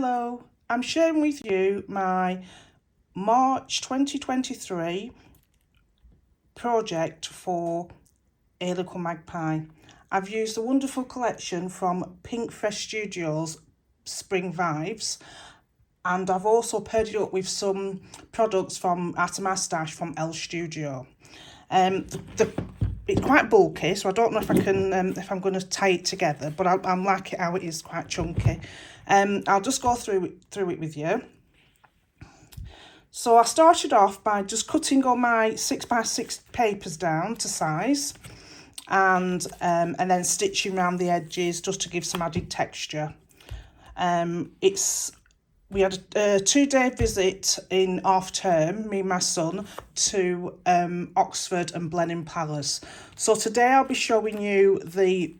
Hello, I'm sharing with you my March 2023 project for A Little Magpie. I've used a wonderful collection from PFS Studios Spring Vibes, and I've also paired it up with some products from Art of My Stash from L Studio. It's quite bulky, so I don't know if I can if I'm going to tie it together, but I like it how it is quite chunky. I'll just go through it with you. So I started off by just cutting all my 6x6 papers down to size, and then stitching around the edges just to give some added texture. We had a 2-day visit in half term, me and my son, to Oxford and Blenheim Palace. So today I'll be showing you the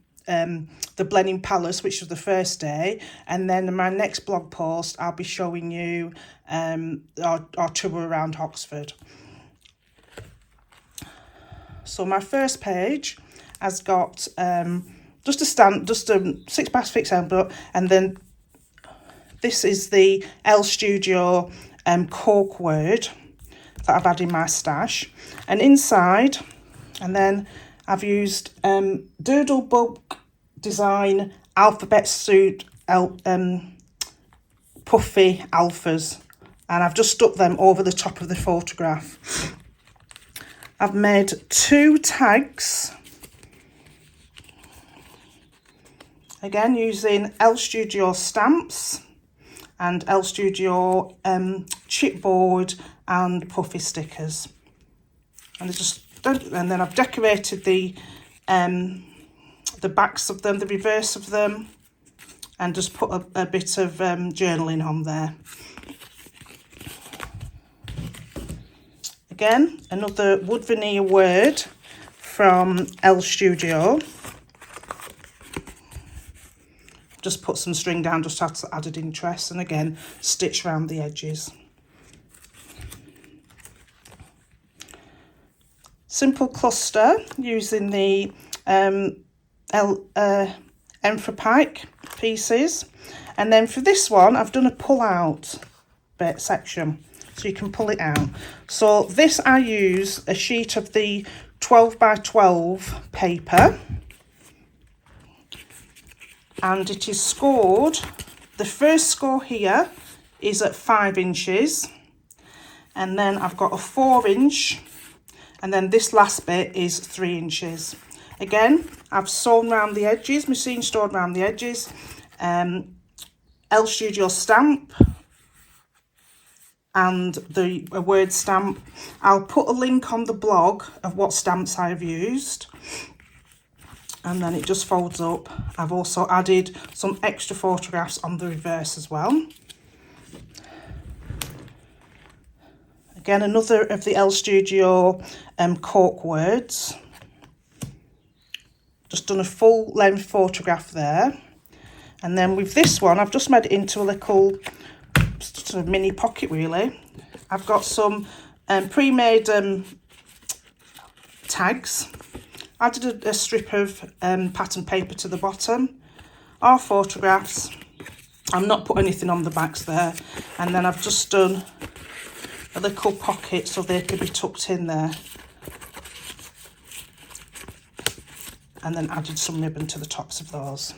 Blenheim Palace, which was the first day, and then in my next blog post I'll be showing you our tour around Oxford. So my first page has got just a 6x6 envelope, and then this is the L Studio cork word that I've had in my stash. And inside, and then I've used Doodle Book Design Alphabet Suit Puffy Alphas. And I've just stuck them over the top of the photograph. I've made 2 tags. Again, using L Studio stamps and L Studio chipboard and puffy stickers, and then I've decorated the backs of them, the reverse of them, and just put a bit of journaling on there. Again, another wood veneer word from L Studio. Just put some string down just to add added interest, and again stitch around the edges. Simple cluster using the Pike pieces, and then for this one I've done a pull out bit section so you can pull it out. So this, I use a sheet of the 12x12 paper, and it is scored. The first score here is at 5 inches, and then I've got a 4-inch, and then this last bit is 3 inches. Again, I've sewn around the edges, machine stored around the edges, L Studio stamp and a word stamp. I'll put a link on the blog of what stamps I've used. And then it just folds up. I've also added some extra photographs on the reverse as well. Again, another of the L Studio cork words. Just done a full length photograph there. And then with this one, I've just made it into a little sort of mini pocket really. I've got some pre-made tags. I did a strip of pattern paper to the bottom, our photographs. I've not put anything on the backs there, and then I've just done a little pocket so they could be tucked in there, and then added some ribbon to the tops of those.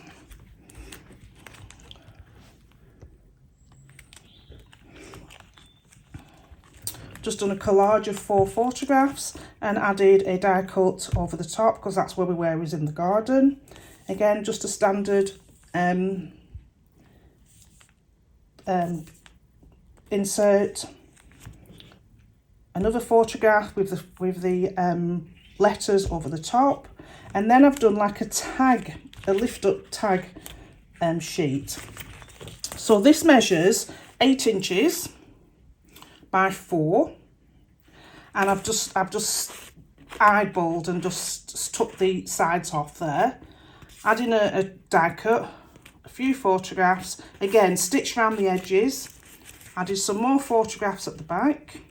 Just done a collage of 4 photographs and added a die cut over the top because that's where we were, is in the garden. Again, just a standard insert. Another photograph with the letters over the top, and then I've done like a tag, a lift up tag sheet. So this measures 8 inches by 4, and I've just eyeballed and just took the sides off there, adding a die cut, a few photographs, again stitched around the edges, added some more photographs at the back,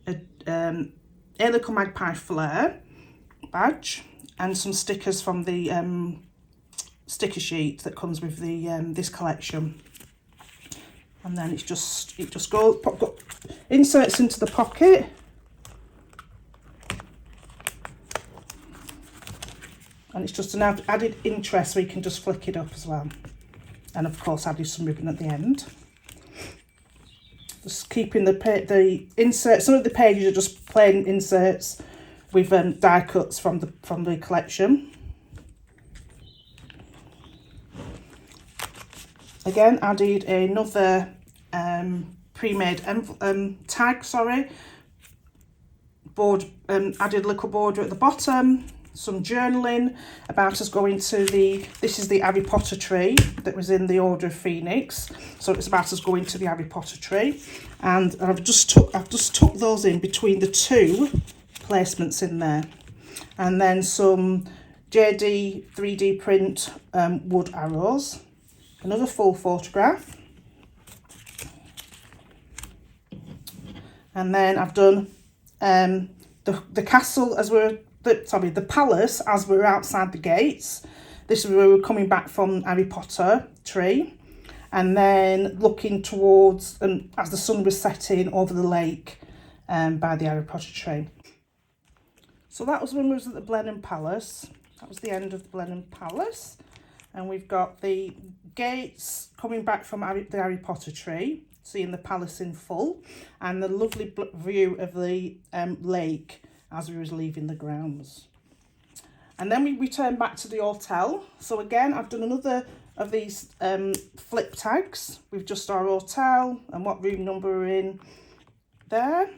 a Little Magpie flare badge, and some stickers from the sticker sheet that comes with the this collection. And then it just goes, inserts into the pocket. And it's just an added interest, so you can just flick it up as well. And of course added some ribbon at the end. Just keeping the insert. Some of the pages are just plain inserts with die cuts from the collection. Again, added another pre-made tag. Board, added a little border at the bottom. Some journaling about us going to this is the Harry Potter tree that was in the Order of Phoenix. So it's about us going to the Harry Potter tree, and I've just tucked those in between the two placements in there, and then some JD 3D print wood arrows, another full photograph, and then I've done the castle as we're. The palace as we were outside the gates. This is where we were coming back from Harry Potter tree, and then looking towards as the sun was setting over the lake by the Harry Potter tree. So that was when we was at the Blenheim Palace. That was the end of the Blenheim Palace, and we've got the gates coming back from the Harry Potter tree, seeing the palace in full, and the lovely view of the lake as we was leaving the grounds. And then we returned back to the hotel. So again, I've done another of these flip tags with just our hotel and what room number we're in there.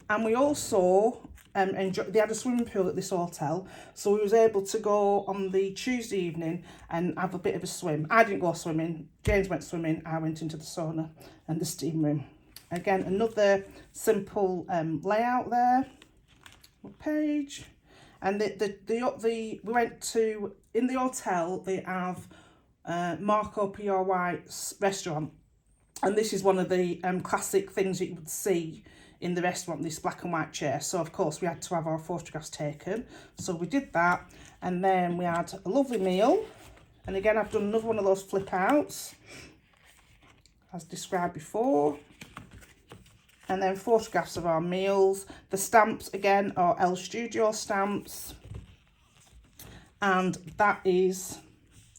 And we also they had a swimming pool at this hotel, so we was able to go on the Tuesday evening and have a bit of a swim. I didn't go swimming, James went swimming, I went into the sauna and the steam room. Again, another simple layout there, page. And we went to, in the hotel, they have Marco P.R. White's restaurant. And this is one of the classic things that you would see in the restaurant, this black and white chair. So, of course, we had to have our photographs taken. So we did that. And then we had a lovely meal. And again, I've done another one of those flip outs, as described before. And then photographs of our meals. The stamps, again, are L Studio stamps. And that is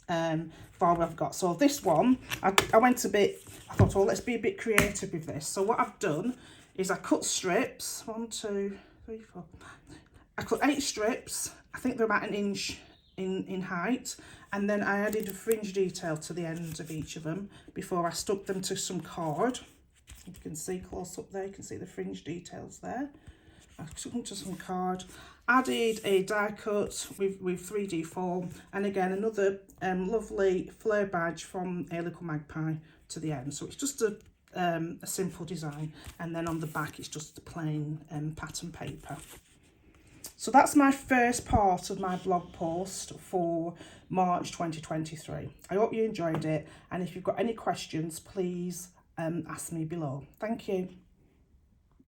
what I've got. So this one, I went a bit, I thought, oh, let's be a bit creative with this. So what I've done is I cut strips, 1, 2, 3, 4. I cut 8 strips. I think they're about 1 inch in height. And then I added a fringe detail to the ends of each of them before I stuck them to some cord. You can see close up there, you can see the fringe details there. I took them to some card, added a die cut with 3D foam, and again another lovely flare badge from a little magpie to the end. So it's just a simple design, and then on the back it's just the plain pattern paper. So that's my first part of my blog post for March 2023. I hope you enjoyed it, and if you've got any questions, please ask me below. Thank you.